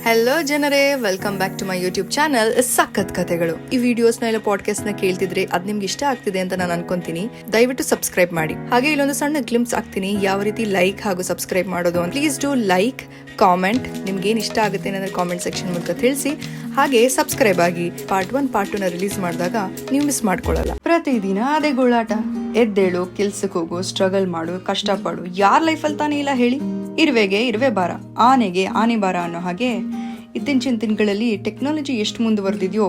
Hello ಜನರೇ, welcome back to my YouTube channel ಸಖತ್ ಕಥೆಗಳು. ಈ ವಿಡಿಯೋಸ್ನ ಇಲ್ಲ ಪಾಡ್ಕಾಸ್ಟ್ ನ ಕೇಳ್ತಿದ್ರೆ ಅದ್ ನಿಮ್ಗೆ ಇಷ್ಟ ಆಗ್ತಿದೆ ಅಂತ ನಾನು ಅನ್ಕೊಂತೀನಿ. ದಯವಿಟ್ಟು ಸಬ್ಸ್ಕ್ರೈಬ್ ಮಾಡಿ. ಹಾಗೆ ಇಲ್ಲೊಂದು ಸಣ್ಣ ಗ್ಲಿಮ್ಸ್ ಆಗ್ತೀನಿ ಯಾವ ರೀತಿ ಲೈಕ್ ಹಾಗೂ ಸಬ್ಸ್ಕ್ರೈಬ್ ಮಾಡೋದು ಅಂತ. ಪ್ಲೀಸ್ ಡೂ ಲೈಕ್, ಕಾಮೆಂಟ್, ನಿಮ್ಗೆ ಏನ್ ಇಷ್ಟ ಆಗುತ್ತೆ ಅನ್ನೋದ್ರ ಕಾಮೆಂಟ್ ಸೆಕ್ಷನ್ ಮೂಲಕ ತಿಳಿಸಿ. ಹಾಗೆ ಸಬ್ಸ್ಕ್ರೈಬ್ ಆಗಿ. ಪಾರ್ಟ್ 1 ಪಾರ್ಟ್ 2 ನ ರಿಲೀಸ್ ಮಾಡಿದಾಗ ನೀವು ಮಿಸ್ ಮಾಡ್ಕೊಳ್ಳಲ್ಲ. ಪ್ರತಿದಿನ ಅದೇ ಗೋಳಾಟ. ಎದ್ದೇಳು, ಕೆಲ್ಸಕ್ಕೆ ಹೋಗು, ಸ್ಟ್ರಗಲ್ ಮಾಡು, ಕಷ್ಟಪಡು. ಯಾರ್ ಲೈಫಲ್ಲಿ ತಾನೇ ಇಲ್ಲ ಹೇಳಿ? ಇರುವೆಗೆ ಇರುವೆ ಬಾರ, ಆನೆಗೆ ಆನೆ ಬಾರ ಅನ್ನೋ ಹಾಗೆ ಇತ್ತೀಚಿನ ದಿನಗಳಲ್ಲಿ ಟೆಕ್ನಾಲಜಿ ಎಷ್ಟು ಮುಂದುವರೆದಿದೆಯೋ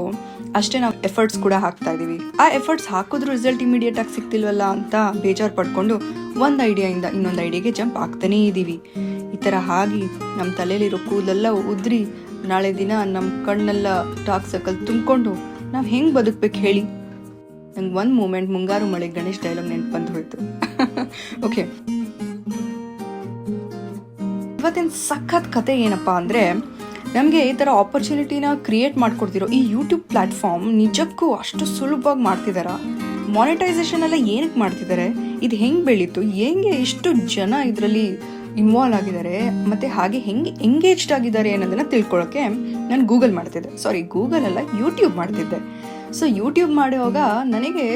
ಅಷ್ಟೇ ನಾವು ಎಫರ್ಟ್ಸ್ ಕೂಡ ಹಾಕ್ತಾ ಇದೀವಿ. ಆ ಎಫರ್ಟ್ಸ್ ಹಾಕಿದ್ರು ರಿಸಲ್ಟ್ ಇಮಿಡಿಯೇಟ್ ಆಗಿ ಸಿಗ್ತಿಲ್ವಲ್ಲ ಅಂತ ಬೇಜಾರು ಪಡ್ಕೊಂಡು ಒಂದು ಐಡಿಯಾಯಿಂದ ಇನ್ನೊಂದು ಐಡಿಯಾಗೆ ಜಂಪ್ ಆಗ್ತಾನೇ ಇದೀವಿ. ಈ ಥರ ಆಗಿ ನಮ್ಮ ತಲೆಯಲ್ಲಿರೋ ಕೂದಲೆಲ್ಲ ಉದ್ರಿ ನಾಳೆ ದಿನ ನಮ್ಮ ಕಣ್ಣೆಲ್ಲ ಡಾರ್ಕ್ ಸರ್ಕಲ್ ತುಂಬಿಕೊಂಡು ನಾವು ಹೆಂಗೆ ಬದುಕಬೇಕು ಹೇಳಿ? ನಂಗೆ ಒಂದು ಮೂಮೆಂಟ್ ಮುಂಗಾರು ಮಳೆ ಗಣೇಶ್ ಡೈಲಾಗ್ ನೆನ್ಪು ಬಂದು ಹೋಯ್ತು. ಓಕೆ, ಇವತ್ತಿನ ಸಖತ್ ಕತೆ ಏನಪ್ಪಾ ಅಂದರೆ, ನಮಗೆ ಈ ಥರ ಆಪರ್ಚುನಿಟಿನ ಕ್ರಿಯೇಟ್ ಮಾಡ್ಕೊಡ್ತಿರೋ ಈ ಯೂಟ್ಯೂಬ್ ಪ್ಲಾಟ್ಫಾರ್ಮ್ ನಿಜಕ್ಕೂ ಅಷ್ಟು ಸುಲಭವಾಗಿ ಮಾಡ್ತಿದಾರ? ಮಾನಿಟೈಸೇಷನ್ ಎಲ್ಲ ಏನಕ್ಕೆ ಮಾಡ್ತಿದ್ದಾರೆ? ಇದು ಹೆಂಗೆ ಬೆಳೀತು? ಹೆಂಗೆ ಎಷ್ಟು ಜನ ಇದರಲ್ಲಿ ಇನ್ವಾಲ್ವ್ ಆಗಿದ್ದಾರೆ ಮತ್ತು ಹಾಗೆ ಹೆಂಗೆ ಎಂಗೇಜ್ಡ್ ಆಗಿದ್ದಾರೆ ಅನ್ನೋದನ್ನು ತಿಳ್ಕೊಳ್ಳೋಕ್ಕೆ ನಾನು ಗೂಗಲ್ ಮಾಡ್ತಿದ್ದೆ. ಗೂಗಲ್ ಅಲ್ಲ, ಯೂಟ್ಯೂಬ್ ಮಾಡ್ತಿದ್ದೆ. ಸೊ ಯೂಟ್ಯೂಬ್ ಮಾಡುವಾಗ ನನಗೆ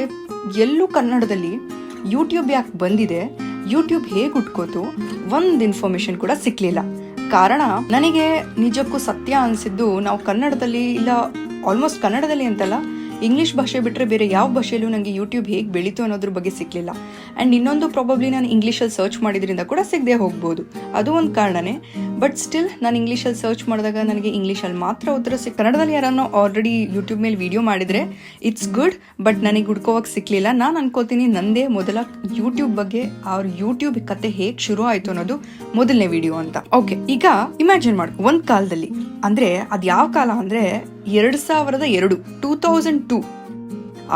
ಎಲ್ಲೂ ಕನ್ನಡದಲ್ಲಿ ಯೂಟ್ಯೂಬ್ ಯಾಕೆ ಬಂದಿದೆ, ಯೂಟ್ಯೂಬ್ ಹೇಗೆ ಹುಟ್ಕೋತು, ಒಂದು ಇನ್ಫಾರ್ಮೇಶನ್ ಕೂಡ ಸಿಕ್ಲಿಲ್ಲ. ಕಾರಣ ನನಗೆ ನಿಜಕ್ಕೂ ಸತ್ಯ ಅನಿಸಿದ್ದು, ನಾವು ಕನ್ನಡದಲ್ಲಿ ಇಲ್ಲ, ಆಲ್ಮೋಸ್ಟ್ ಕನ್ನಡದಲ್ಲಿ ಅಂತಲ್ಲ, ಇಂಗ್ಲೀಷ್ ಭಾಷೆ ಬಿಟ್ಟರೆ ಬೇರೆ ಯಾವ ಭಾಷೆಯಲ್ಲೂ ನನಗೆ ಯೂಟ್ಯೂಬ್ ಹೇಗೆ ಬೆಳೀತು ಅನ್ನೋದ್ರ ಬಗ್ಗೆ ಸಿಕ್ಕಲಿಲ್ಲ. ಆ್ಯಂಡ್ ಇನ್ನೊಂದು ಪ್ರಾಬಬ್ಲಿ ನಾನು ಇಂಗ್ಲೀಷಲ್ಲಿ ಸರ್ಚ್ ಮಾಡಿದ್ರಿಂದ ಕೂಡ ಸಿಗದೆ ಹೋಗ್ಬೋದು, ಅದು ಒಂದು ಕಾರಣನೇ. ಬಟ್ ಸ್ಟಿಲ್ ನಾನು ಇಂಗ್ಲೀಷಲ್ಲಿ ಸರ್ಚ್ ಮಾಡಿದಾಗ ನನಗೆ ಇಂಗ್ಲೀಷಲ್ಲಿ ಮಾತ್ರ ಉತ್ತರ ಕನ್ನಡದಲ್ಲಿ ಯಾರನ್ನೋ ಆಲ್ರೆಡಿ ಯೂಟ್ಯೂಬ್ ಮೇಲೆ ವಿಡಿಯೋ ಮಾಡಿದರೆ ಇಟ್ಸ್ ಗುಡ್, ಬಟ್ ನನಗೆ ಹುಡ್ಕೋವಾಗ ಸಿಕ್ಕಲಿಲ್ಲ. ನಾನು ಅನ್ಕೋತೀನಿ ನಂದೇ ಮೊದಲ ಯೂಟ್ಯೂಬ್ ಬಗ್ಗೆ, ಅವ್ರ ಯೂಟ್ಯೂಬ್ ಕತೆ ಹೇಗೆ ಶುರು ಆಯಿತು ಅನ್ನೋದು ಮೊದಲನೇ ವಿಡಿಯೋ ಅಂತ. ಓಕೆ, ಈಗ ಇಮ್ಯಾಜಿನ್ ಮಾಡಿ, ಒಂದು ಕಾಲದಲ್ಲಿ, ಅಂದರೆ ಅದು ಯಾವ ಕಾಲ ಅಂದರೆ 2002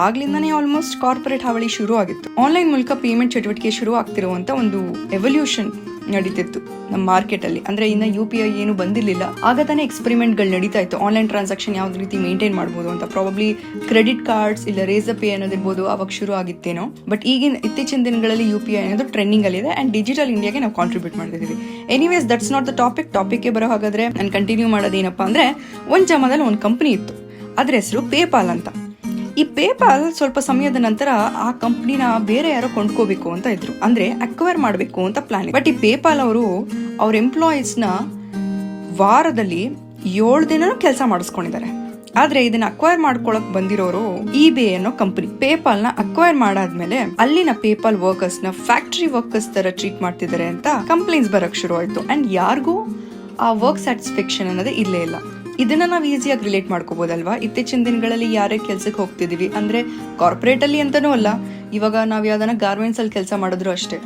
ಆಗ್ಲಿಂದಾನೇ ಆಲ್ಮೋಸ್ಟ್ ಕಾರ್ಪೊರೇಟ್ ಹಾವಳಿ ಶುರು ಆಗಿತ್ತು. ಆನ್ಲೈನ್ ಮೂಲಕ ಪೇಮೆಂಟ್ ಚಟುವಟಿಕೆ ಶುರು ಆಗ್ತಿರುವಂತ ಒಂದು ಎವಲ್ಯೂಷನ್ ನಡೀತಿತ್ತು ನಮ್ಮ ಮಾರ್ಕೆಟ್ ಅಲ್ಲಿ. ಅಂದ್ರೆ ಇನ್ನ UPI ಏನು ಬಂದಿರಲಿಲ್ಲ, ಆಗ ತಾನೇ ಎಕ್ಸ್ಪೆರಿಮೆಂಟ್ಗಳು ನಡೀತಾ ಇತ್ತು. ಆನ್ಲೈನ್ ಟ್ರಾನ್ಸಾಕ್ಷನ್ ಯಾವ್ದು ರೀತಿ ಮೇಂಟೈನ್ ಮಾಡ್ಬೋದು ಅಂತ. ಪ್ರಾಬಬ್ಲಿ ಕ್ರೆಡಿಟ್ ಕಾರ್ಡ್ಸ್ ಇಲ್ಲ ರೇಸರ್ ಪೇ ಅನ್ನೋದಿರ್ಬೋದು, ಅವಾಗ ಶುರು ಆಗಿತ್ತೇನೋ. ಬಟ್ ಈಗಿನ ಇತ್ತೀಚಿನ ದಿನಗಳಲ್ಲಿ UPI ಅನ್ನೋದು ಟ್ರೆಂಡಿಂಗ್ ಅಲ್ಲಿ ಇದೆ ಅಂಡ್ ಡಿಜಿಟಲ್ ಇಂಡಿಯಾಗೆ ನಾವು ಕಾಂಟ್ರಿಬ್ಯೂಟ್ ಮಾಡ್ತಿದ್ದೀವಿ. ಎನಿವೇಸ್, ದಟ್ಸ್ ನಾಟ್ ದ ಟಾಪಿಕ್ಗೆ ಬರೋ ಹಾಗಾದ್ರೆ ನಾನು ಕಂಟಿನ್ಯೂ ಮಾಡೋದೇನಪ್ಪಾ ಅಂದ್ರೆ, ಒಂದ್ ಜಮಾದಲ್ಲಿ ಒಂದು ಕಂಪನಿ ಇತ್ತು, ಅದ್ರ ಹೆಸರು ಪೇಪಾಲ್ ಅಂತ. ಈ ಪೇಪಾಲ್ ಸ್ವಲ್ಪ ಸಮಯದ ನಂತರ ಆ ಕಂಪ್ನಿನ ಬೇರೆ ಯಾರೋ ಕೊಂಡ್ಕೋಬೇಕು ಅಂತ ಇದ್ರು, ಅಂದ್ರೆ ಅಕ್ವೈರ್ ಮಾಡಬೇಕು ಅಂತ ಪ್ಲಾನ್. ಬಟ್ ಈ ಪೇಪಾಲ್ ಅವರು ಅವ್ರ ಎಂಪ್ಲಾಯೀಸ್ನ ವಾರದಲ್ಲಿ 7 ದಿನ ಕೆಲಸ ಮಾಡಿಸ್ಕೊಂಡಿದ್ದಾರೆ. ಆದ್ರೆ ಇದನ್ನ ಅಕ್ವೈರ್ ಮಾಡ್ಕೊಳಕ್ ಬಂದಿರೋರು eBay ಅನ್ನೋ ಕಂಪನಿ. ಪೇಪಾಲ್ ನ ಅಕ್ವೈರ್ ಮಾಡಾದ್ಮೇಲೆ ಅಲ್ಲಿನ ಪೇಪಾಲ್ ವರ್ಕರ್ಸ್ ನ ಫ್ಯಾಕ್ಟರಿ ವರ್ಕರ್ಸ್ ತರ ಟ್ರೀಟ್ ಮಾಡ್ತಿದ್ದಾರೆ ಅಂತ ಕಂಪ್ಲೇಂಟ್ಸ್ ಬರಕ್ ಶುರು ಆಯ್ತು. ಅಂಡ್ ಯಾರಿಗೂ ಆ ವರ್ಕ್ ಸ್ಯಾಟಿಸ್ಫ್ಯಾಕ್ಷನ್ ಅನ್ನೋದೇ ಇಲ್ಲೇ ಇಲ್ಲ. ಇದನ್ನ ನಾವು ಈಸಿಯಾಗಿ ರಿಲೇಟ್ ಮಾಡ್ಕೋಬಹುದಲ್ವಾ? ಇತ್ತೀಚಿನ ದಿನಗಳಲ್ಲಿ ಯಾರೇ ಕೆಲ್ಸಕ್ಕೆ ಹೋಗ್ತಿದೀವಿ ಅಂದ್ರೆ, ಕಾರ್ಪೊರೇಟ್ ಅಲ್ಲಿ ಅಂತಾನೂ ಅಲ್ಲ, ಇವಾಗ ನಾವ್ ಯಾವ್ದಾನ ಗಾರ್ಮೆಂಟ್ಸ್ ಅಲ್ಲಿ ಕೆಲಸ ಮಾಡಿದ್ರು ಅಷ್ಟೇ,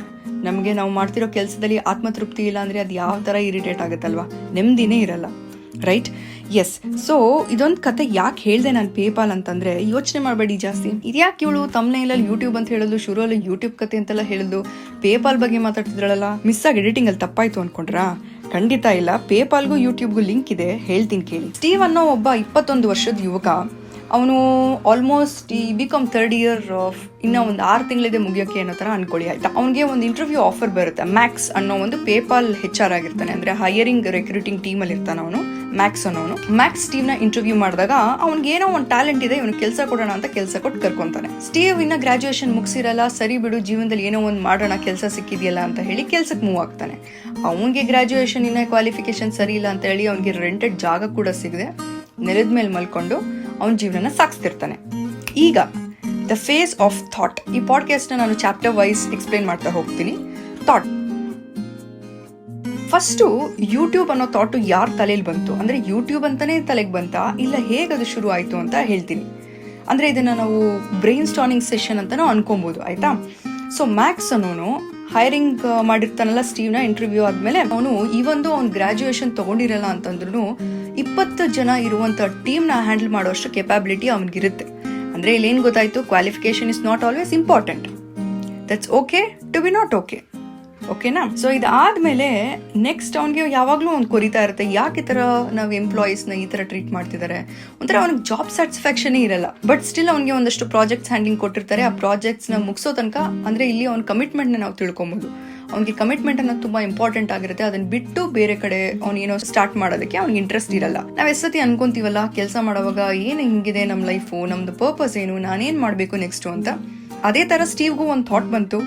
ನಮ್ಗೆ ನಾವು ಮಾಡ್ತಿರೋ ಕೆಲಸದಲ್ಲಿ ಆತ್ಮತೃಪ್ತಿ ಇಲ್ಲ ಅಂದ್ರೆ ಅದು ಯಾವ ತರ ಇರಿಟೇಟ್ ಆಗುತ್ತಲ್ವಾ, ನೆಮ್ಮದಿನೇ ಇರಲ್ಲ, ರೈಟ್? ಎಸ್. ಸೊ ಇದೊಂದು ಕತೆ ಯಾಕೆ ಹೇಳ್ದೆ ನಾನು ಪೇಪಾಲ್ ಅಂತಂದ್ರೆ, ಯೋಚನೆ ಮಾಡಬೇಡಿ ಜಾಸ್ತಿ, ಇದ್ಯಾಕೆ ಇವಳು ತಮ್ನೇಲಲ್ಲಿ ಯೂಟ್ಯೂಬ್ ಅಂತ ಹೇಳೋದು, ಶುರುವಲ್ಲಿ ಯೂಟ್ಯೂಬ್ ಕತೆ ಅಂತೆಲ್ಲ ಹೇಳೋದು, ಪೇಪಾಲ್ ಬಗ್ಗೆ ಮಾತಾಡ್ತಿದ್ರಲ್ಲ, ಮಿಸ್ ಆಗಿ ಎಡಿಟಿಂಗ್ ಅಲ್ಲಿ ತಪ್ಪಾಯ್ತು ಅನ್ಕೊಂಡ್ರಾ? ಖಂಡಿತ ಇಲ್ಲ. ಪೇಪಾಲ್ಗೂ ಯೂಟ್ಯೂಬ್ಗೂ ಲಿಂಕ್ ಇದೆ, ಹೇಳ್ತೀನಿ ಕೇಳಿ. ಸ್ಟೀವ್ ಅನ್ನೋ ಒಬ್ಬ 21 ವರ್ಷದ ಯುವಕ. ಅವನು ಆಲ್ಮೋಸ್ಟ್ ಈ ಬಿಕಾಮ್ 3rd ಇಯರ್ ಆಫ್ ಇನ್ನ ಒಂದು 6 ತಿಂಗಳಿದೆ ಮುಗಿಯೋಕೆ ಅನ್ನೋ ತರ ಅನ್ಕೊಳ್ಳಿ, ಆಯ್ತಾ? ಅವನಿಗೆ ಒಂದು ಇಂಟರ್ವ್ಯೂ ಆಫರ್ ಬರುತ್ತೆ. ಮ್ಯಾಕ್ಸ್ ಅನ್ನೋ ಒಂದು ಪೇಪಾಲ್ HR ಆಗಿರ್ತಾನೆ, ಅಂದ್ರೆ ಹೈಯರಿಂಗ್ ರೆಕ್ರೂಟಿಂಗ್ ಟೀಮ್ ಅಲ್ಲಿ ಇರ್ತಾನೆ ಅವನು. ಮ್ಯಾಕ್ಸ್ ಅನ್ನೋನು. ಮ್ಯಾಕ್ಸ್ ಸ್ಟೀವ್ ನ ಇಂಟರ್ವ್ಯೂ ಮಾಡಿದಾಗ ಅವ್ನಿಗೆ ಏನೋ ಒಂದು ಟ್ಯಾಲೆಂಟ್ ಇದೆ, ಇವನು ಕೆಲಸ ಕೊಡೋಣ ಅಂತ ಕೆಲಸ ಕೊಟ್ಟು ಕರ್ಕೊಂತಾನೆ. ಸ್ಟೀವ್ ಇನ್ನ ಗ್ರಾಜುಯೇಷನ್ ಮುಗಿಸಿರಲ್ಲ, ಸರಿ ಬಿಡು ಜೀವನದಲ್ಲಿ ಏನೋ ಒಂದು ಮಾಡೋಣ, ಕೆಲಸ ಸಿಕ್ಕಿದೆಯಲ್ಲ ಅಂತ ಹೇಳಿ ಕೆಲ್ಸಕ್ಕೆ ಮೂವ್ ಆಗ್ತಾನೆ. ಅವನಿಗೆ ಗ್ರಾಜುಯೇಷನ್ ಇನ್ನ ಕ್ವಾಲಿಫಿಕೇಶನ್ ಸರಿ ಇಲ್ಲ ಅಂತ ಹೇಳಿ ಅವನಿಗೆ ರೆಂಟೆಡ್ ಜಾಗ ಕೂಡ ಸಿಗದೆ ನೆಲದ ಮೇಲೆ ಮಲ್ಕೊಂಡು ಅವನ ಜೀವನನ ಸಾಗಿಸ್ತಿರ್ತಾನೆ. ಈಗ ದ ಫೇಸ್ ಆಫ್ ಥಾಟ್, ಈ ಪಾಡ್ಕಾಸ್ಟ್ ನಾನು ಚಾಪ್ಟರ್ ವೈಸ್ ಎಕ್ಸ್ಪ್ಲೈನ್ ಮಾಡ್ತಾ ಹೋಗ್ತೀನಿ. ಥಾಟ್ ಫಸ್ಟು, ಯೂಟ್ಯೂಬ್ ಅನ್ನೋ ಥಾಟು ಯಾರ ತಲೆಯಲ್ಲಿ ಬಂತು ಅಂದ್ರೆ, ಯೂಟ್ಯೂಬ್ ಅಂತಾನೆ ತಲೆಗೆ ಬಂತಾ ಇಲ್ಲ ಹೇಗದು ಶುರು ಆಯ್ತು ಅಂತ ಹೇಳ್ತೀನಿ. ಅಂದ್ರೆ ಇದನ್ನ ನಾವು ಬ್ರೈನ್ ಸ್ಟಾರ್ಮಿಂಗ್ ಸೆಷನ್ ಅಂತಾನೂ ಅನ್ಕೊಬಹುದು, ಆಯ್ತಾ? ಸೊ ಮ್ಯಾಕ್ಸ್ ಅನ್ನೋನು ಹೈರಿಂಗ್ ಮಾಡಿರ್ತಾನಲ್ಲ ಸ್ಟೀವ್ನ. ಇಂಟರ್ವ್ಯೂ ಆದ್ಮೇಲೆ ಅವನು ಇವೊಂದು ಅವ್ನು ಗ್ರಾಜುಯೇಷನ್ ತಗೊಂಡಿರಲ್ಲ ಅಂತಂದ್ರೂ 20 ಜನ ಇರುವಂತ ಟೀಮ್ ನ ಹ್ಯಾಂಡಲ್ ಮಾಡೋಷ್ಟು ಕೆಪಾಬಿಲಿಟಿ ಅವನಿಗಿರುತ್ತೆ. ಅಂದ್ರೆ ಇಲ್ಲೇನ್ ಗೊತ್ತಾಯ್ತು, qualification is not always important. That's okay to be not okay, ಓಕೆನಾ. ಸೊ ಇದಾದ್ಮೇಲೆ ನೆಕ್ಸ್ಟ್ ಅವ್ನಿಗೆ ಯಾವಾಗ್ಲೂ ಅವ್ನು ಕೊರಿತಾ ಇರುತ್ತೆ, ಯಾಕೆ ಈ ತರ ನಾವು ಎಂಪ್ಲಾಯೀಸ್ನ ಈ ತರ ಟ್ರೀಟ್ ಮಾಡ್ತಿದ್ದಾರೆ. ಒಂಥರ ಅವ್ನಿಗೆ ಜಾಬ್ ಸ್ಯಾಟಿಸ್ಫ್ಯಾಕ್ಷನ್ ಇರಲ್ಲ. ಬಟ್ ಸ್ಟಿಲ್ ಅವ್ನಿಗೆ ಒಂದಷ್ಟು ಪ್ರಾಜೆಕ್ಟ್ಸ್ ಹ್ಯಾಂಡ್ಲಿಂಗ್ ಕೊಟ್ಟಿರ್ತಾರೆ. ಆ ಪ್ರಾಜೆಕ್ಟ್ಸ್ ನ ಮುಗಿಸೋ ತನಕ ಅಂದ್ರೆ ಇಲ್ಲಿ ಅವ್ನ ಕಮಿಟ್ಮೆಂಟ್ ನ ನಾವು ತಿಳ್ಕೊಬಹುದು. ಅವ್ನಿಗೆ ಕಮಿಟ್ಮೆಂಟ್ ಅನ್ನೋದು ತುಂಬಾ ಇಂಪಾರ್ಟೆಂಟ್ ಆಗಿರುತ್ತೆ. ಅದನ್ನ ಬಿಟ್ಟು ಬೇರೆ ಕಡೆ ಅವ್ನು ಏನೋ ಸ್ಟಾರ್ಟ್ ಮಾಡೋದಕ್ಕೆ ಅವ್ನಿಗೆ ಇಂಟ್ರೆಸ್ಟ್ ಇರಲ್ಲ. ನಾವ್ ಎಷ್ಟತಿ ಅನ್ಕೊಂತೀವಲ್ಲ ಕೆಲಸ ಮಾಡೋವಾಗ ಏನ್ ಹಿಂಗಿದೆ ನಮ್ ಲೈಫು, ನಮ್ದು ಪರ್ಪಸ್ ಏನು, ನಾನೇನ್ ಮಾಡ್ಬೇಕು ನೆಕ್ಸ್ಟ್ ಅಂತ. ಅದೇ ತರ ಸ್ಟೀವ್ಗೂ ಒಂದು ಥಾಟ್ ಬಂತು,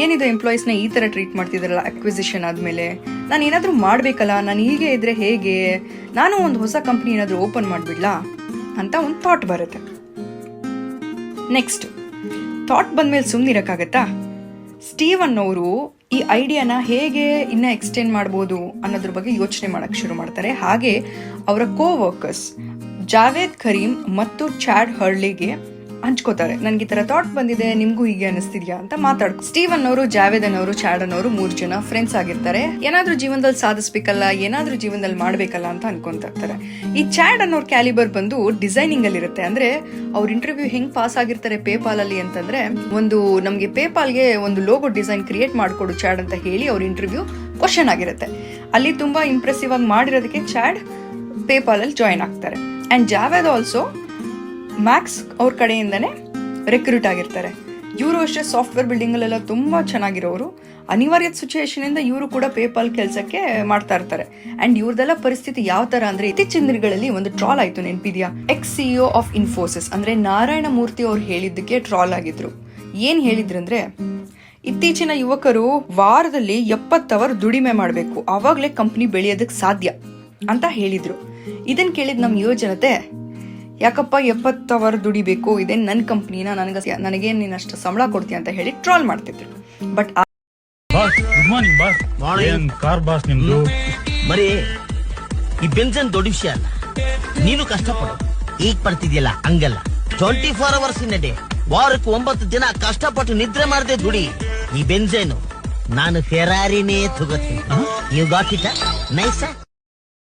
ಏನಿದೆ ಎಂಪ್ಲಾಯೀಸ್ನ ಈ ತರ ಟ್ರೀಟ್ ಮಾಡ್ತಿದಾರಲ್ಲ ಅಕ್ವಿಸಿಷನ್ ಆದ್ಮೇಲೆ, ನಾನು ಏನಾದ್ರೂ ಮಾಡ್ಬೇಕಲ್ಲ, ನಾನು ಹೀಗೆ ಇದ್ರೆ ಹೇಗೆ, ನಾನು ಒಂದು ಹೊಸ ಕಂಪ್ನಿ ಏನಾದ್ರೂ ಓಪನ್ ಮಾಡ್ಬಿಡ್ಲಾ ಅಂತ ಒಂದು ಥಾಟ್ ಬರುತ್ತೆ. ನೆಕ್ಸ್ಟ್ ಥಾಟ್ ಬಂದ್ಮೇಲೆ ಸುಮ್ಮನಿರಕ್ಕಾಗತ್ತಾ? ಸ್ಟೀವ್ ಅನ್ನೋರು ಈ ಐಡಿಯಾನ ಹೇಗೆ ಇನ್ನ ಎಕ್ಸ್ಟೆಂಡ್ ಮಾಡ್ಬೋದು ಅನ್ನೋದ್ರ ಬಗ್ಗೆ ಯೋಚನೆ ಮಾಡಕ್ ಶುರು ಮಾಡ್ತಾರೆ. ಹಾಗೆ ಅವರ ಕೋ ವರ್ಕರ್ಸ್ ಜಾವೇದ್ ಕರೀಂ ಮತ್ತು ಚಾಡ್ ಹರ್ಲಿಗೆ ಹಂಚ್ಕೋತಾರೆ, ನನ್ಗೆ ಈ ತರ ಥಾಟ್ ಬಂದಿದೆ, ನಿಮ್ಗೂ ಹೀಗೆ ಅನಿಸ್ತಿದ್ಯಾ ಅಂತ ಮಾತಾಡ್ಕೊ. ಸ್ಟೀವ್ ಅನ್ನೋರು, ಜಾವೇದ್ ಅನ್ನೋರು, ಚಾಡ್ ಅನ್ನೋರು 3 ಜನ ಫ್ರೆಂಡ್ಸ್ ಆಗಿರ್ತಾರೆ. ಏನಾದ್ರೂ ಜೀವನದಲ್ಲಿ ಸಾಧಿಸ್ಬೇಕಲ್ಲ, ಏನಾದ್ರೂ ಜೀವನದಲ್ಲಿ ಮಾಡ್ಬೇಕಲ್ಲ ಅಂತ ಅನ್ಕೊಂತ ಇರ್ತಾರೆ. ಈ ಚಾಡ್ ಅನ್ನೋರ್ ಕ್ಯಾಲಿಬರ್ ಬಂದು ಡಿಸೈನಿಂಗ್ ಅಲ್ಲಿ ಇರುತ್ತೆ. ಅಂದ್ರೆ ಅವ್ರ ಇಂಟರ್ವ್ಯೂ ಹೆಂಗ್ ಪಾಸ್ ಆಗಿರ್ತಾರೆ ಪೇಪಾಲ್ ಅಲ್ಲಿ ಅಂತಂದ್ರೆ, ಒಂದು ನಮ್ಗೆ ಪೇಪಾಲ್ಗೆ ಒಂದು ಲೋಗೋ ಡಿಸೈನ್ ಕ್ರಿಯೇಟ್ ಮಾಡ್ಕೊಡು ಚಾಡ್ ಅಂತ ಹೇಳಿ ಅವ್ರ ಇಂಟರ್ವ್ಯೂ ಕ್ವಶನ್ ಆಗಿರುತ್ತೆ. ಅಲ್ಲಿ ತುಂಬಾ ಇಂಪ್ರೆಸಿವ್ ಆಗಿ ಮಾಡಿರೋದಕ್ಕೆ ಚಾಡ್ ಪೇಪಾಲ್ ಅಲ್ಲಿ ಜಾಯಿನ್ ಆಗ್ತಾರೆ. ಅಂಡ್ ಜಾವೇದ್ ಆಲ್ಸೋ ಮ್ಯಾಕ್ಸ್ ಅವ್ರ ಕಡೆಯಿಂದನೇ ರೆಕ್ರೂಟ್ ಆಗಿರ್ತಾರೆ. ಇವರು ಅಷ್ಟೇ ಸಾಫ್ಟ್ವೇರ್ ಬಿಲ್ಡಿಂಗ್ ಅಲ್ಲೆಲ್ಲ ತುಂಬಾ ಚೆನ್ನಾಗಿರೋರು. ಅನಿವಾರ್ಯದ ಸಿಚುಯೇಷನ್ ಇಂದ ಇವರು ಕೂಡ ಪೇಪಾಲ್ ಕೆಲಸಕ್ಕೆ ಮಾಡ್ತಾ ಇರ್ತಾರೆ. ಅಂಡ್ ಇವ್ರದೆಲ್ಲ ಪರಿಸ್ಥಿತಿ ಯಾವ ತರ ಅಂದ್ರೆ, ಇತ್ತೀಚಿನ ದಿನಗಳಲ್ಲಿ ಒಂದು ಟ್ರಾಲ್ ಆಯ್ತು, ನೆನ್ಪಿದ್ಯಾ? ಎಕ್ಸ್ CEO ಆಫ್ ಇನ್ಫೋಸಿಸ್ ಅಂದ್ರೆ ನಾರಾಯಣ ಮೂರ್ತಿ ಅವ್ರು ಹೇಳಿದ್ದಕ್ಕೆ ಟ್ರಾಲ್ ಆಗಿದ್ರು. ಏನ್ ಹೇಳಿದ್ರಂದ್ರೆ, ಇತ್ತೀಚಿನ ಯುವಕರು ವಾರದಲ್ಲಿ 70 ಅವರ್ ದುಡಿಮೆ ಮಾಡ್ಬೇಕು, ಅವಾಗ್ಲೇ ಕಂಪ್ನಿ ಬೆಳೆಯೋದಕ್ಕೆ ಸಾಧ್ಯ ಅಂತ ಹೇಳಿದ್ರು. ಇದನ್ ಕೇಳಿದ್ ನಮ್ ಯುವಜನತೆ, ಯಾಕಪ್ಪ 70 ಅವರ್ ದುಡಿಬೇಕು, ಇದೇನ್ ನನ್ ಕಂಪ್ನಿನ, ನನಗೇನ್ ನೀನ್ ಅಷ್ಟು ಸಂಬಳ ಕೊಡ್ತೀಯ ಅಂತ ಹೇಳಿ ಟ್ರಾಲ್ ಮಾಡ್ತಿದ್ರು. But good morning boss. ಏನ್ ಕಾರ್ ಬಾಸ್ ನಿಮ್ದು? ಮರಿ ಈ ಬೆನ್ಸನ್ ದೊಡ್ಡ ವಿಷಯ ಅಲ್ಲ, ನೀನು ಕಷ್ಟಪಡು. ಈಗ ಪಡ್ತಿದ್ಯಲ್ಲ ಹಂಗಲ್ಲ, 24 ಅವರ್ಸ್ ಇನ್ ಡೇ, ವಾರಕ್ಕೆ 9 ದಿನ ಕಷ್ಟಪಟ್ಟು ನಿದ್ರೆ ಮಾಡದೆ ದುಡಿ. ಈ ಬೆನ್ಸೇನು ನಾನು ಫೆರಾರಿನೇ ತಗೋತೀನಿ. You got it nice.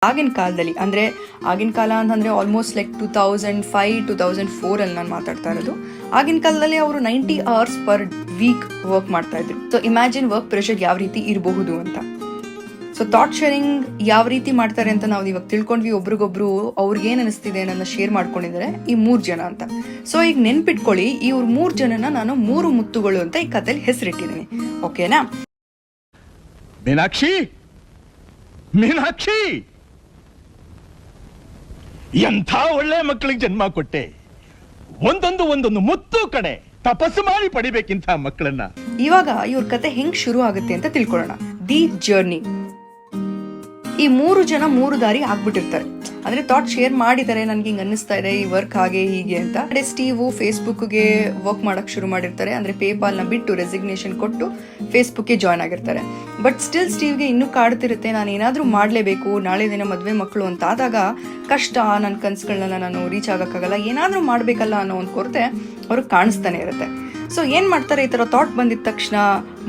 ಆಗಿನ ಕಾಲದಲ್ಲಿ ಅಂದ್ರೆ ಆಗಿನ ಕಾಲ ಅಂತಂದ್ರೆ ಆಲ್ಮೋಸ್ಟ್ ಲೈಕ್ 2005-2004 ಅಲ್ಲಿ ನಾನು ಮಾತಾಡ್ತಾ ಇರೋದು. ಆಗಿನ ಕಾಲದಲ್ಲಿ ಅವರು 90 ಅವರ್ಸ್ ಪರ್ ವೀಕ್ ವರ್ಕ್ ಮಾಡ್ತಾ ಇದ್ರು. ಸೊ ಇಮ್ಯಾಜಿನ್ ವರ್ಕ್ ಪ್ರೆಷರ್ ಯಾವ ರೀತಿ ಇರಬಹುದು ಅಂತ. ಸೊ ಥಾಟ್ ಶೇರಿಂಗ್ ಯಾವ ರೀತಿ ಮಾಡ್ತಾರೆ ಅಂತ ನಾವು ಇವಾಗ ತಿಳ್ಕೊಂಡ್ವಿ. ಒಬ್ರಿಗೊಬ್ರು ಅವ್ರಿಗೆ ಏನ್ ಅನಿಸ್ತಿದೆ ನನ್ನ ಶೇರ್ ಮಾಡ್ಕೊಂಡಿದ್ದಾರೆ ಈ 3 ಜನ ಅಂತ. ಸೊ ಈಗ ನೆನ್ಪಿಟ್ಕೊಳ್ಳಿ, ಇವ್ರ 3 ಜನನ ನಾನು 3 ಮುತ್ತುಗಳು ಅಂತ ಈ ಕಥೆಯಲ್ಲಿ ಹೆಸರಿಟ್ಟಿದ್ದೀನಿ. ಓಕೆನಾ? ಮೀನಾಕ್ಷಿ, ಮೀನಾಕ್ಷಿ, ಎಂಥ ಒಳ್ಳೆ ಮಕ್ಕಳಿಗೆ ಜನ್ಮ ಕೊಟ್ಟೆ. ಒಂದೊಂದು ಮುತ್ತು ಕಡೆ ತಪಸ್ಸು ಮಾಡಿ ಪಡಿಬೇಕಿಂತ ಮಕ್ಕಳನ್ನ. ಇವಾಗ ಇವ್ರ ಕತೆ ಹೆಂಗ್ ಶುರು ಆಗುತ್ತೆ ಅಂತ ತಿಳ್ಕೊಳ್ಳೋಣ. The journey. ಈ 3 ಜನ 3 ದಾರಿ ಆಗ್ಬಿಟ್ಟಿರ್ತಾರೆ. ಅಂದ್ರೆ ಥಾಟ್ ಶೇರ್ ಮಾಡಿದ್ದಾರೆ, ನನ್ಗೆ ಹಿಂಗ್ ಅನ್ನಿಸ್ತಾ ಇದೆ ಈ ವರ್ಕ್ ಹಾಗೆ ಹೀಗೆ ಅಂತ. ಸ್ಟೀವ್ ಫೇಸ್ಬುಕ್ಗೆ ವರ್ಕ್ ಮಾಡಕ್ ಶುರು ಮಾಡಿರ್ತಾರೆ. ಅಂದ್ರೆ ಪೇಪಾಲ್ ನ ಬಿಟ್ಟು ರೆಸಿಗ್ನೇಷನ್ ಕೊಟ್ಟು ಫೇಸ್ಬುಕ್ಗೆ ಜಾಯ್ನ್ ಆಗಿರ್ತಾರೆ. ಬಟ್ ಸ್ಟಿಲ್ ಸ್ಟೀವ್ಗೆ ಇನ್ನೂ ಕಾಡ್ತಿರುತ್ತೆ, ನಾನು ಏನಾದ್ರೂ ಮಾಡ್ಲೇಬೇಕು, ನಾಳೆ ದಿನ ಮದ್ವೆ ಮಕ್ಕಳು ಅಂತ ಆದಾಗ ಕಷ್ಟ, ನನ್ನ ಕನ್ಸುಗಳನ್ನ ನಾನು ರೀಚ್ ಆಗಕ್ಕಾಗಲ್ಲ, ಏನಾದ್ರೂ ಮಾಡ್ಬೇಕಲ್ಲ ಅನ್ನೋ ಒಂದು ಕೊರತೆ ಅವ್ರಿಗೆ ಕಾಣಿಸ್ತಾನೆ ಇರುತ್ತೆ. ಸೊ ಏನ್ ಮಾಡ್ತಾರೆ, ಈ ತರ ಥಾಟ್ ಬಂದಿದ ತಕ್ಷಣ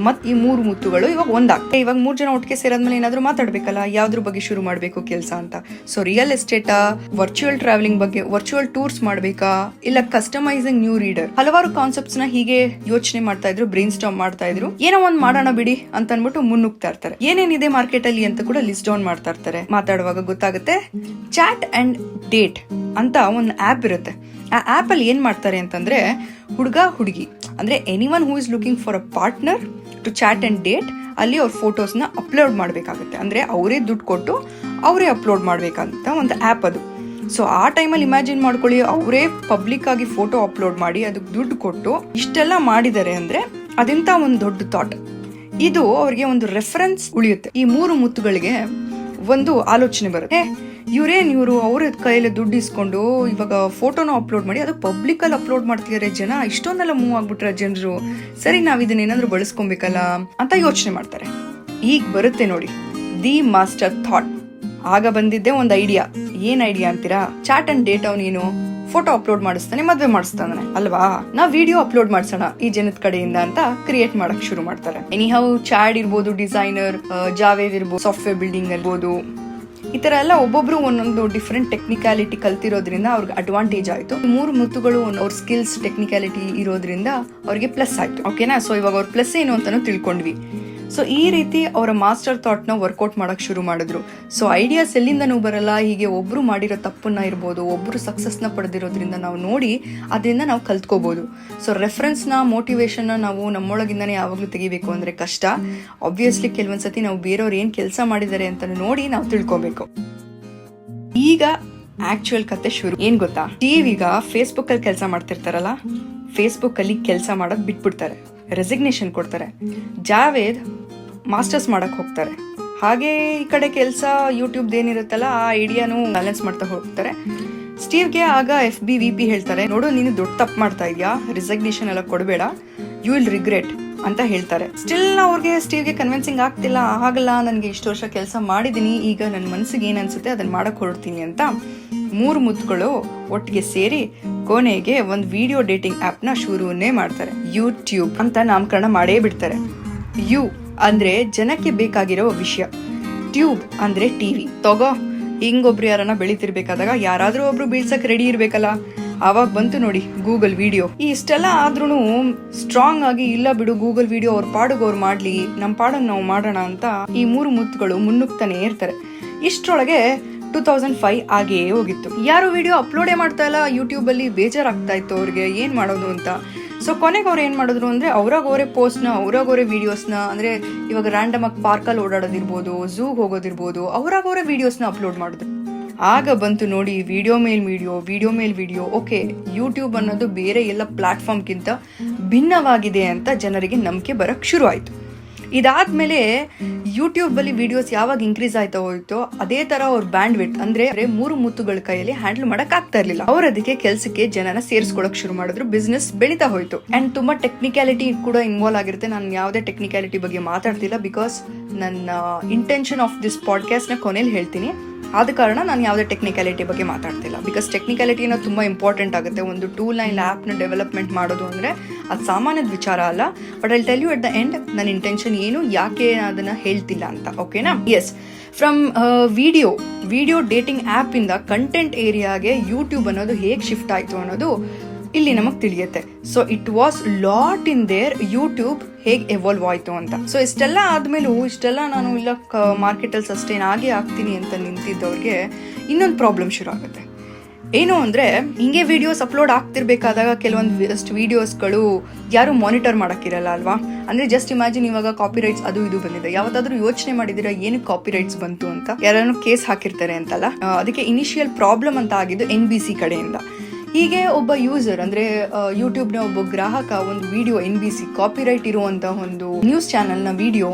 ಮತ್ ಈ 3 ಮುತ್ತುಗಳು ಇವಾಗ ಒಂದಾಗ್ತವೆ. ಇವಾಗ 3 ಜನ ಒಟ್ಟಿಗೆ ಸೇರಾದ್ಮೇಲೆ ಏನಾದ್ರೂ ಮಾತಾಡ್ಬೇಕಲ್ಲ, ಯಾವ್ದ್ರ ಬಗ್ಗೆ ಶುರು ಮಾಡ್ಬೇಕು ಕೆಲಸ ಅಂತ. ಸೊ ರಿಯಲ್ ಎಸ್ಟೇಟಾ, ವರ್ಚುವಲ್ ಟ್ರಾವೆಲಿಂಗ್ ಬಗ್ಗೆ, ವರ್ಚುವಲ್ ಟೂರ್ಸ್ ಮಾಡ್ಬೇಕಾ, ಇಲ್ಲ ಕಸ್ಟಮೈಸಿಂಗ್ ನ್ಯೂ ರೀಡರ್, ಹಲವಾರು ಕಾನ್ಸೆಪ್ಟ್ಸ್ ನ ಹೀಗೆ ಯೋಚನೆ ಮಾಡ್ತಾ ಇದ್ರು, ಬ್ರೈನ್ ಸ್ಟಾರ್ಮ್ ಮಾಡ್ತಾ ಇದ್ರು. ಏನೋ ಒಂದ್ ಮಾಡೋಣ ಬಿಡಿ ಅಂತ ಅನ್ಬಿಟ್ಟು ಮುನ್ನುಗ್ತಾ ಇರ್ತಾರೆ. ಏನೇನಿದೆ ಮಾರ್ಕೆಟ್ ಅಲ್ಲಿ ಅಂತ ಕೂಡ ಲಿಸ್ಟ್ ಡೌನ್ ಮಾಡ್ತಾ ಇರ್ತಾರೆ. ಮಾತಾಡುವಾಗ ಗೊತ್ತಾಗುತ್ತೆ, ಚಾಟ್ ಅಂಡ್ ಡೇಟ್ ಅಂತ ಒಂದು ಆಪ್ ಇರುತ್ತೆ. ಆ ಆಪ್ ಅಲ್ಲಿ ಏನ್ ಮಾಡ್ತಾರೆ ಅಂತಂದ್ರೆ, ಹುಡುಗ ಹುಡುಗಿ ಅಂದ್ರೆ anyone who is looking for a partner to chat and date ಅಲ್ಲಿ ಅವ್ರ ಫೋಟೋಸ್ನ ಅಪ್ಲೋಡ್ ಮಾಡಬೇಕಾಗುತ್ತೆ. ಅಂದ್ರೆ ಅವರೇ ದುಡ್ಡು ಕೊಟ್ಟು ಅವರೇ ಅಪ್ಲೋಡ್ ಮಾಡ್ಬೇಕಂತ ಒಂದು ಆ್ಯಪ್ ಅದು. ಸೊ ಆ ಟೈಮಲ್ಲಿ ಇಮ್ಯಾಜಿನ್ ಮಾಡ್ಕೊಳ್ಳಿ, ಅವರೇ ಪಬ್ಲಿಕ್ ಆಗಿ ಫೋಟೋ ಅಪ್ಲೋಡ್ ಮಾಡಿ ಅದಕ್ಕೆ ದುಡ್ಡು ಕೊಟ್ಟು ಇಷ್ಟೆಲ್ಲ ಮಾಡಿದ್ದಾರೆ ಅಂದ್ರೆ ಅದೆಂತ ಒಂದು ದೊಡ್ಡ ಥಾಟ್. ಇದು ಅವ್ರಿಗೆ ಒಂದು ರೆಫರೆನ್ಸ್ ಉಳಿಯುತ್ತೆ. ಈ 3 ಮುತ್ತುಗಳಿಗೆ ಒಂದು ಆಲೋಚನೆ ಬರುತ್ತೆ, ಇವ್ರು ಅವ್ರ ಕೈಯಲ್ಲಿ ದುಡ್ಡು ಇಸ್ಕೊಂಡು ಇವಾಗ ಫೋಟೋನ ಅಪ್ಲೋಡ್ ಮಾಡಿ ಅದು ಪಬ್ಲಿಕ್ ಅಲ್ಲಿ ಅಪ್ಲೋಡ್ ಮಾಡ್ತಿದ್ದಾರೆ ಜನ, ಇಷ್ಟೊಂದೆಲ್ಲ ಮೂವ್ ಆಗ್ಬಿಟ್ರೆ ಜನರು, ಸರಿ ನಾವ್ ಇದನ್ನ ಏನಾದ್ರು ಬಳಸ್ಕೊಬೇಕಲ್ಲ ಅಂತ ಯೋಚನೆ ಮಾಡ್ತಾರೆ. ಈಗ ಬರುತ್ತೆ ನೋಡಿ ದಿ ಮಾಸ್ಟರ್ ಥಾಟ್. ಆಗ ಬಂದಿದ್ದೆ ಒಂದು ಐಡಿಯಾ. ಏನ್ ಐಡಿಯಾ ಅಂತೀರಾ? ಚಾಟ್ ಅಂಡ್ ಡೇಟ್ ಅವನೇನು ಫೋಟೋ ಅಪ್ಲೋಡ್ ಮಾಡಿಸ್ತಾನೆ, ಮದ್ವೆ ಮಾಡಿಸ್ತಾನೆ ಅಲ್ವಾ, ನಾವ್ ವಿಡಿಯೋ ಅಪ್ಲೋಡ್ ಮಾಡ್ಸೋಣ ಈ ಜನದ ಕಡೆಯಿಂದ ಅಂತ ಕ್ರಿಯೇಟ್ ಮಾಡಕ್ ಶುರು ಮಾಡ್ತಾರೆ. ಎನಿಹೌ ಚಾಡ್ ಇರ್ಬೋದು, ಡಿಸೈನರ್, ಜಾವೇದ್ ಇರ್ಬೋದು, ಸಾಫ್ಟ್ವೇರ್ ಬಿಲ್ಡಿಂಗ್ ಇರ್ಬೋದು, ಈ ತರ ಎಲ್ಲ ಒಬ್ಬೊಬ್ರು ಒಂದೊಂದು ಡಿಫ್ರೆಂಟ್ ಟೆಕ್ನಿಕ್ಯಾಲಿಟಿ ಕಲ್ತಿರೋದ್ರಿಂದ ಅವ್ರಿಗೆ ಅಡ್ವಾಂಟೇಜ್ ಆಯ್ತು. 3 ಮುತ್ತುಗಳು ಅವ್ರ ಸ್ಕಿಲ್ಸ್ ಟೆಕ್ನಿಕ್ಯಾಲಿಟಿ ಇರೋದ್ರಿಂದ ಅವ್ರಿಗೆ ಪ್ಲಸ್ ಆಯ್ತು. ಓಕೆನಾ? ಸೊ ಇವಾಗ ಅವ್ರ ಪ್ಲಸ್ ಏನು ಅಂತಾನು ತಿಳ್ಕೊಂಡ್ವಿ. ಸೊ ಈ ರೀತಿ ಅವರ ಮಾಸ್ಟರ್ ಥಾಟ್ನ ವರ್ಕೌಟ್ ಮಾಡಕ್ ಶುರು ಮಾಡಿದ್ರು. ಸೊ ಐಡಿಯಾಸ್ ಎಲ್ಲಿಂದನೂ ಬರಲ್ಲ, ಹೀಗೆ ಒಬ್ರು ಮಾಡಿರೋ ತಪ್ಪನ್ನ ಇರ್ಬೋದು, ಒಬ್ರು ಸಕ್ಸಸ್ನ ಪಡೆದಿರೋದ್ರಿಂದ ನಾವು ನೋಡಿ ಅದರಿಂದ ನಾವು ಕಲ್ತ್ಕೋಬಹುದು. ಸೊ ರೆಫರೆನ್ಸ್ನ ಮೋಟಿವೇಶನ್ನ ನಾವು ನಮ್ಮೊಳಗಿಂದನೇ ಯಾವಾಗಲೂ ತೆಗಿಬೇಕು ಅಂದ್ರೆ ಕಷ್ಟ. ಆಬ್ವಿಯಸ್ಲಿ ಕೆಲವೊಂದ್ಸತಿ ನಾವು ಬೇರೆಯವ್ರು ಏನ್ ಕೆಲಸ ಮಾಡಿದ್ದಾರೆ ಅಂತ ನೋಡಿ ನಾವು ತಿಳ್ಕೊಬೇಕು. ಈಗ ಆಕ್ಚುಯಲ್ ಕತೆ ಶುರು. ಏನ್ ಗೊತ್ತಾ, ಟಿವಿಗ ಫೇಸ್ಬುಕ್ ಅಲ್ಲಿ ಕೆಲಸ ಮಾಡ್ತಿರ್ತಾರಲ್ಲ, ಫೇಸ್ಬುಕ್ ಅಲ್ಲಿ ಕೆಲಸ ಮಾಡೋದ್ ಬಿಟ್ಬಿಡ್ತಾರೆ, ರೆಸಿಗ್ನೇಷನ್ ಕೊಡ್ತಾರೆ. ಜಾವೇದ್ ಮಾಸ್ಟರ್ಸ್ ಮಾಡಕ್ ಹೋಗ್ತಾರೆ. ಹಾಗೆ ಈ ಕಡೆ ಕೆಲಸ ಯೂಟ್ಯೂಬ್ ಏನಿರುತ್ತಲ್ಲ ಆ ಐಡಿಯಾನು ಬ್ಯಾಲೆನ್ಸ್ ಮಾಡ್ತಾ ಹೋಗ್ತಾರೆ. ಸ್ಟೀವ್ಗೆ ಆಗ FB VP ಹೇಳ್ತಾರೆ, ನೋಡು ನೀನು ದೊಡ್ಡ ತಪ್ಪು ಮಾಡ್ತಾ ಇದೀಯಾ, ರಿಸಿಗ್ನೇಷನ್ ಎಲ್ಲ ಕೊಡಬೇಡ, ಯು ವಿಲ್ ರಿಗ್ರೆಟ್ ಅಂತ ಹೇಳ್ತಾರೆ. ಸ್ಟಿಲ್ ಅವ್ರಿಗೆ ಸ್ಟೀವ್ಗೆ ಕನ್ವಿನ್ಸಿಂಗ್ ಆಗ್ತಿಲ್ಲ, ಆಗಲ್ಲ, ನನಗೆ ಇಷ್ಟು ವರ್ಷ ಕೆಲಸ ಮಾಡಿದೀನಿ, ಈಗ ನನ್ನ ಮನಸ್ಸಿಗೆ ಏನ್ ಅನ್ಸುತ್ತೆ ಅದನ್ನ ಮಾಡಕ್ ಹೊರಡ್ತೀನಿ ಅಂತ 3 ಮುತ್ತುಗಳು ಒಟ್ಟಿಗೆ ಸೇರಿ ಕೊನೆಗೆ ಒಂದು ವಿಡಿಯೋ ಡೇಟಿಂಗ್ ಆಪ್ ನ ಶುರುವನ್ನೇ ಮಾಡ್ತಾರೆ. ಯೂಟ್ಯೂಬ್ ಅಂತ ನಾಮಕರಣ ಮಾಡೇ ಬಿಡ್ತಾರೆ. ಯು ಅಂದ್ರೆ ಜನಕ್ಕೆ ಬೇಕಾಗಿರೋ ವಿಷಯ, ಟ್ಯೂಬ್ ಅಂದ್ರೆ ಟಿವಿ. ತಗೋ, ಹಿಂಗೊಬ್ರು ಯಾರನ್ನ ಬೆಳಿತಿರ್ಬೇಕಾದಾಗ ಯಾರಾದ್ರೂ ಒಬ್ರು ಬೀಳ್ಸಕ್ ರೆಡಿ ಇರ್ಬೇಕಲ್ಲ, ಆವಾಗ ಬಂತು ನೋಡಿ ಗೂಗಲ್ ವಿಡಿಯೋ. ಈ ಇಷ್ಟೆಲ್ಲ ಆದ್ರೂ ಸ್ಟ್ರಾಂಗ್ ಆಗಿ ಇಲ್ಲ ಬಿಡು ಗೂಗಲ್ ವಿಡಿಯೋ ಅವ್ರ ಪಾಡಿಗೆ ಅವ್ರು ಮಾಡ್ಲಿ, ನಮ್ಮ ಪಾಡನ್ನು ನಾವು ಮಾಡೋಣ ಅಂತ ಈ 3 ಮುತ್ತುಗಳು ಮುನ್ನುಗ್ತಾನೆ ಇರ್ತಾರೆ. ಇಷ್ಟರೊಳಗೆ 2005 ಆಗೇ ಹೋಗಿತ್ತು. ಯಾರು ವಿಡಿಯೋ ಅಪ್ಲೋಡೇ ಮಾಡ್ತಾ ಇಲ್ಲ ಯೂಟ್ಯೂಬ್ ಅಲ್ಲಿ, ಬೇಜಾರಾಗ್ತಾ ಇತ್ತು ಅವ್ರಿಗೆ ಏನ್ ಮಾಡೋದು ಅಂತ. ಸೊ ಕೊನೆಗೆ ಅವ್ರು ಏನ್ ಮಾಡಿದ್ರು ಅಂದ್ರೆ ಅವ್ರಾಗವರೇ ಪೋಸ್ಟ್ನ, ಅವ್ರಾಗವರೇ ವಿಡಿಯೋಸ್ನ, ಅಂದ್ರೆ ಇವಾಗ ರ್ಯಾಂಡಮ್ ಆಗಿ ಪಾರ್ಕಲ್ಲಿ ಓಡಾಡೋದಿರ್ಬೋದು, ಝೂಗ್ ಹೋಗೋದಿರ್ಬೋದು, ಅವ್ರಾಗವರೇ ವಿಡಿಯೋಸ್ನ ಅಪ್ಲೋಡ್ ಮಾಡಿದ್ರು. ಆಗ ಬಂತು ನೋಡಿ ವಿಡಿಯೋ ಮೇಲ್ ವಿಡಿಯೋ. ಓಕೆ, ಯೂಟ್ಯೂಬ್ ಅನ್ನೋದು ಬೇರೆ ಎಲ್ಲ ಪ್ಲಾಟ್ಫಾರ್ಮ್ಗಿಂತ ಭಿನ್ನವಾಗಿದೆ ಅಂತ ಜನರಿಗೆ ನಂಬಿಕೆ ಬರಕ್ ಶುರು ಆಯ್ತು. ಇದಾದ್ಮೇಲೆ ಯೂಟ್ಯೂಬ್ ಅಲ್ಲಿ ವಿಡಿಯೋಸ್ ಯಾವಾಗ ಇನ್ಕ್ರೀಸ್ ಆಯ್ತಾ ಹೋಯ್ತೋ ಅದೇ ತರ ಅವ್ರ ಬ್ಯಾಂಡ್ ವಿಡ್ತ್ ಅಂದ್ರೆ 3 ಮುತ್ತುಗಳ ಕೈಯಲ್ಲಿ ಹ್ಯಾಂಡಲ್ ಮಾಡಕ್ ಆಗ್ತಾ ಇರ್ಲಿಲ್ಲ. ಅವ್ರ ಅದಕ್ಕೆ ಕೆಲ್ಸಕ್ಕೆ ಜನನ ಸೇರಿಸ್ಕೊಳಕ್ ಶುರು ಮಾಡಿದ್ರು. ಬಿಸ್ನೆಸ್ ಬೆಳೀತಾ ಹೋಯ್ತು. ಅಂಡ್ ತುಂಬಾ ಟೆಕ್ನಿಕ್ಯಾಲಿಟಿ ಕೂಡ ಇನ್ವಾಲ್ವ್ ಆಗಿರುತ್ತೆ. ನಾನು ಯಾವುದೇ ಟೆಕ್ನಿಕ್ಯಾಲಿಟಿ ಬಗ್ಗೆ ಮಾತಾಡ್ತಿಲ್ಲ, ಬಿಕಾಸ್ ನನ್ನ ಇಂಟೆನ್ಷನ್ ಆಫ್ ದಿಸ್ ಪಾಡ್ಕಾಸ್ಟ್ ನ ಕೊನೆಯಲ್ಲಿ ಹೇಳ್ತೀನಿ. ಆದ ಕಾರಣ ನಾನು ಯಾವುದೇ ಟೆಕ್ನಿಕ್ಯಾಲಿಟಿ ಬಗ್ಗೆ ಮಾತಾಡ್ತಿಲ್ಲ, ಬಿಕಾಸ್ ಟೆಕ್ನಿಕ್ಯಾಲಿಟಿ ಅನ್ನೋದು ತುಂಬಾ ಇಂಪಾರ್ಟೆಂಟ್ ಆಗುತ್ತೆ. ಒಂದು ಟೂಲ್ ನ ಇಲ್ಲ ಆಪ್ ನ ಡೆವಲಪ್ಮೆಂಟ್ ಮಾಡೋದು ಅಂದ್ರೆ ಅದು ಸಾಮಾನ್ಯದ ವಿಚಾರ ಅಲ್ಲ. But I tell you at the end ನನ್ನ ಇಂಟೆನ್ಷನ್ ಏನು, ಯಾಕೆ ಅದನ್ನ ಹೇಳ್ತಿಲ್ಲ ಅಂತ. ಓಕೆನಾ? Yes, from video dating app ಇಂದ ಕಂಟೆಂಟ್ ಏರಿಯಾಗೆ ಯೂಟ್ಯೂಬ್ ಅನ್ನೋದು ಹೇಗೆ ಶಿಫ್ಟ್ ಆಯ್ತು ಅನ್ನೋದು ಇಲ್ಲಿ ನಮಗ್ ತಿಳಿಯುತ್ತೆ. So it was lot in there YouTube ಹೇಗೆ ಎವಾಲ್ವ್ ಆಯ್ತು ಅಂತ. ಸೊ ಇಷ್ಟೆಲ್ಲ ಆದ್ಮೇಲೂ ಇಷ್ಟೆಲ್ಲ ನಾನು ಇಲ್ಲ ಮಾರ್ಕೆಟ್ ಅಲ್ಲಿ ಸಸ್ಟೈನ್ ಆಗೇ ಆಗ್ತೀನಿ ಅಂತ ನಿಂತಿದ್ದವ್ರಿಗೆ ಇನ್ನೊಂದು ಪ್ರಾಬ್ಲಮ್ ಶುರು ಆಗುತ್ತೆ. ಏನು ಅಂದ್ರೆ ಹಿಂಗೆ ವಿಡಿಯೋಸ್ ಅಪ್ಲೋಡ್ ಆಗ್ತಿರ್ಬೇಕಾದಾಗ ಕೆಲವೊಂದು ವಿಡಿಯೋಸ್ಗಳು ಯಾರು ಮಾನಿಟರ್ ಮಾಡಕ್ಕಿರಲ್ಲ ಅಲ್ವಾ. ಅಂದ್ರೆ ಜಸ್ಟ್ ಇಮ್ಯಾಜಿನ್, ಇವಾಗ ಕಾಪಿರೈಟ್ಸ್ ಅದು ಇದು ಬಂದಿದೆ. ಯಾವತ್ತಾದ್ರೂ ಯೋಚನೆ ಮಾಡಿದಿರಾ ಏನಕ್ಕೆ ಕಾಪಿರೈಟ್ಸ್ ಬಂತು ಅಂತ? ಯಾರನ್ನು ಕೇಸ್ ಹಾಕಿರ್ತಾರೆ ಅಂತಲ್ಲ. ಅದಕ್ಕೆ ಇನಿಷಿಯಲ್ ಪ್ರಾಬ್ಲಮ್ ಅಂತ ಆಗಿದ್ದು NBC ಕಡೆಯಿಂದ. ಹೀಗೆ ಒಬ್ಬ ಯೂಸರ್ ಅಂದ್ರೆ ಯೂಟ್ಯೂಬ್ನ ಒಬ್ಬ ಗ್ರಾಹಕ ಒಂದು ವಿಡಿಯೋ NBC ಕಾಪಿರೈಟ್ ಇರುವಂತ ಒಂದು ನ್ಯೂಸ್ ಚಾನೆಲ್ನ ವಿಡಿಯೋ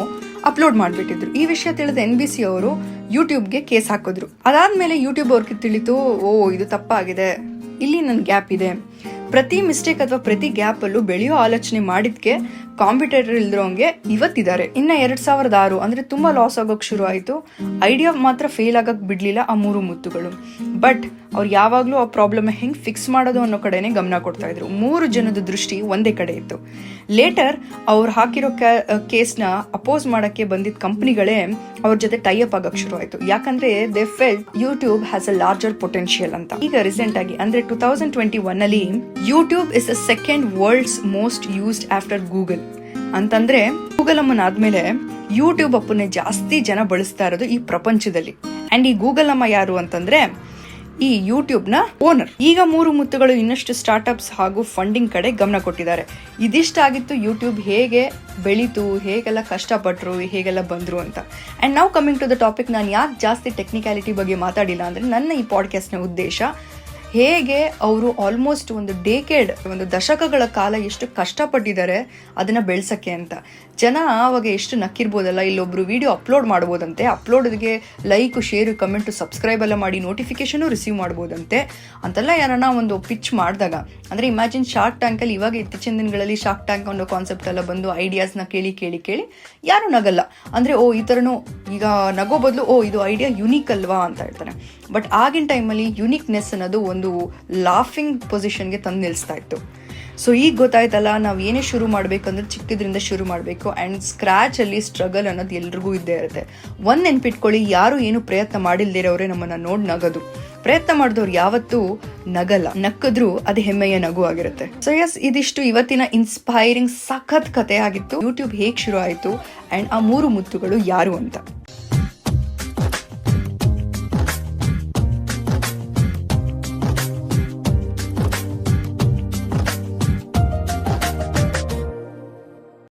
ಅಪ್ಲೋಡ್ ಮಾಡಿಬಿಟ್ಟಿದ್ರು. ಈ ವಿಷಯ ತಿಳಿದ NBC ಅವರು ಯೂಟ್ಯೂಬ್ಗೆ ಕೇಸ್ ಹಾಕಿದ್ರು. ಅದಾದ್ಮೇಲೆ ಯೂಟ್ಯೂಬ್ ಅವ್ರಿಗೆ ತಿಳಿತು, ಇದು ತಪ್ಪಾಗಿದೆ, ಇಲ್ಲಿ ನನ್ನ ಗ್ಯಾಪ್ ಇದೆ. ಪ್ರತಿ ಮಿಸ್ಟೇಕ್ ಅಥವಾ ಪ್ರತಿ ಗ್ಯಾಪ್ ಅಲ್ಲೂ ಬೆಳೆಯೋ ಆಲೋಚನೆ ಮಾಡಿದ್ಕೆ ಕಾಂಪಿಟೇಟರ್ ಇಲ್ದಿರೋಂಗೆ ಇವತ್ತಿದ್ದಾರೆ. ಇನ್ನ 2006 ಅಂದ್ರೆ ತುಂಬಾ ಲಾಸ್ ಆಗೋಕ್ ಶುರು ಆಯ್ತು. ಐಡಿಯಾ ಮಾತ್ರ ಫೇಲ್ ಆಗಕ್ ಬಿಡ್ಲಿಲ್ಲ ಆ 3 ಮುತ್ತುಗಳು. ಬಟ್ ಅವ್ರು ಯಾವಾಗ್ಲೂ ಆ ಪ್ರಾಬ್ಲಮ್ ಹೆಂಗ್ ಫಿಕ್ಸ್ ಮಾಡೋದು ಅನ್ನೋ ಕಡೆನೆ ಗಮನ ಕೊಡ್ತಾ ಇದ್ರು. 3 ಜನದ ದೃಷ್ಟಿ ಒಂದೇ ಕಡೆ ಇತ್ತು. ಲೇಟರ್ ಅವ್ರು ಹಾಕಿರೋ ಕೇಸ್ನ ಅಪೋಸ್ ಮಾಡಕ್ಕೆ ಬಂದಿದ್ದ ಕಂಪನಿಗಳೇ ಅವ್ರ ಜೊತೆ ಟೈಅಪ್ ಆಗಕ್ ಶುರು ಆಯ್ತು. ಯಾಕಂದ್ರೆ they felt YouTube has a larger potential ಅಂತ. ಈಗ ರೀಸೆಂಟ್ ಆಗಿ ಅಂದ್ರೆ 2021 ಅಲ್ಲಿ YouTube is a second world's most used after Google. ಅಂತಂದ್ರೆ ಗೂಗಲ್ ಅಮ್ಮನ ಆದ್ಮೇಲೆ ಯೂಟ್ಯೂಬ್ ಅಪ್ಪನ್ನೇ ಜಾಸ್ತಿ ಜನ ಬಳಸ್ತಾ ಇರೋದು ಈ ಪ್ರಪಂಚದಲ್ಲಿ. ಅಂಡ್ ಈ ಗೂಗಲ್ ಅಮ್ಮ ಯಾರು ಅಂತಂದ್ರೆ ಈ ಯೂಟ್ಯೂಬ್ ನ ಓನರ್. ಈಗ 3 ಮುತ್ತುಗಳು ಇನ್ನಷ್ಟು ಸ್ಟಾರ್ಟ್ಅಪ್ಸ್ ಹಾಗೂ ಫಂಡಿಂಗ್ ಕಡೆ ಗಮನ ಕೊಟ್ಟಿದ್ದಾರೆ. ಇದಿಷ್ಟಾಗಿತ್ತು ಯೂಟ್ಯೂಬ್ ಹೇಗೆ ಬೆಳೀತು, ಹೇಗೆಲ್ಲ ಕಷ್ಟಪಟ್ರು, ಹೇಗೆಲ್ಲ ಬಂದ್ರು ಅಂತ. ಅಂಡ್ ನಾವು ಕಮಿಂಗ್ ಟು ದ ಟಾಪಿಕ್, ನಾನು ಯಾಕೆ ಜಾಸ್ತಿ ಟೆಕ್ನಿಕ್ಯಾಲಿಟಿ ಬಗ್ಗೆ ಮಾತಾಡಿಲ್ಲ ಅಂದ್ರೆ ನನ್ನ ಈ ಪಾಡ್ಕಾಸ್ಟ್ ನ ಉದ್ದೇಶ ಹೇಗೆ ಅವರು ಆಲ್ಮೋಸ್ಟ್ ಒಂದು ದಶಕಗಳ ಕಾಲ ಎಷ್ಟು ಕಷ್ಟಪಟ್ಟಿದ್ದಾರೆ ಅದನ್ನ ಬೆಳ್ಸಕ್ಕೆ ಅಂತ. ಜನ ಆವಾಗ ಎಷ್ಟು ನಕ್ಕಿರ್ಬೋದಲ್ಲ, ಇಲ್ಲೊಬ್ರು ವಿಡಿಯೋ ಅಪ್ಲೋಡ್ ಮಾಡ್ಬೋದಂತೆ, ಅಪ್ಲೋಡ್ಗೆ ಲೈಕ್, ಶೇರ್, ಕಮೆಂಟ್, ಸಬ್ಸ್ಕ್ರೈಬ್ ಎಲ್ಲ ಮಾಡಿ ನೋಟಿಫಿಕೇಶನ್ ರಿಸೀವ್ ಮಾಡ್ಬೋದಂತೆ ಅಂತೆಲ್ಲ ಯಾರನ್ನ ಒಂದು ಪಿಚ್ ಮಾಡಿದಾಗ, ಅಂದ್ರೆ ಇಮ್ಯಾಜಿನ್ ಶಾರ್ಕ್ ಟ್ಯಾಂಕ್ ಅಲ್ಲಿ ಇವಾಗ ಇತ್ತೀಚಿನ ದಿನಗಳಲ್ಲಿ ಶಾರ್ಕ್ ಟ್ಯಾಂಕ್ ಅನ್ನೋ ಕಾನ್ಸೆಪ್ಟ್ ಎಲ್ಲ ಬಂದು ಐಡಿಯಾಸ್ನ ಕೇಳಿ ಯಾರು ನಗಲ್ಲ. ಅಂದ್ರೆ ಈ ತರನು ಈಗ ನಗೋ ಬದಲು ಇದು ಐಡಿಯಾ ಯುನೀಕ್ ಅಲ್ವಾ ಅಂತ ಹೇಳ್ತಾರೆ. ಬಟ್ ಆಗಿನ ಟೈಮಲ್ಲಿ ಯುನೀಕ್ನೆಸ್ ಅನ್ನೋದು ಒಂದು ಲಾಫಿಂಗ್ ಪೊಸಿಷನ್ಗೆ ತಂದು ನಿಲ್ಲಿಸ್ತಾ ಇತ್ತು. ಸೊ ಈಗ ಗೊತ್ತಾಯ್ತಲ್ಲ, ನಾವು ಏನೇ ಶುರು ಮಾಡ್ಬೇಕಂದ್ರೆ ಚಿಕ್ಕದ್ರಿಂದ ಶುರು ಮಾಡಬೇಕು. ಆ್ಯಂಡ್ ಸ್ಕ್ರಾಚ್ ಅಲ್ಲಿ ಸ್ಟ್ರಗಲ್ ಅನ್ನೋದು ಎಲ್ರಿಗೂ ಇದ್ದೇ ಇರುತ್ತೆ. ನೆನ್ಪಿಟ್ಕೊಳ್ಳಿ, ಯಾರು ಏನು ಪ್ರಯತ್ನ ಮಾಡಿಲ್ದಿರೋರೇ ನಮ್ಮನ್ನ ನೋಡಿ ನಗೋದು. ಪ್ರಯತ್ನ ಮಾಡಿದವ್ರು ಯಾವತ್ತೂ ನಗಲ್ಲ, ನಕ್ಕಿದ್ರು ಅದು ಹೆಮ್ಮೆಯ ನಗು ಆಗಿರುತ್ತೆ. ಸೊ ಎಸ್, ಇದಿಷ್ಟು ಇವತ್ತಿನ ಇನ್ಸ್ಪೈರಿಂಗ್ ಸಖತ್ ಕಥೆ ಆಗಿತ್ತು. ಯೂಟ್ಯೂಬ್ ಹೇಗ್ ಶುರು ಆಯ್ತು ಅಂಡ್ ಆ 3 ಮುತ್ತುಗಳು ಯಾರು ಅಂತ.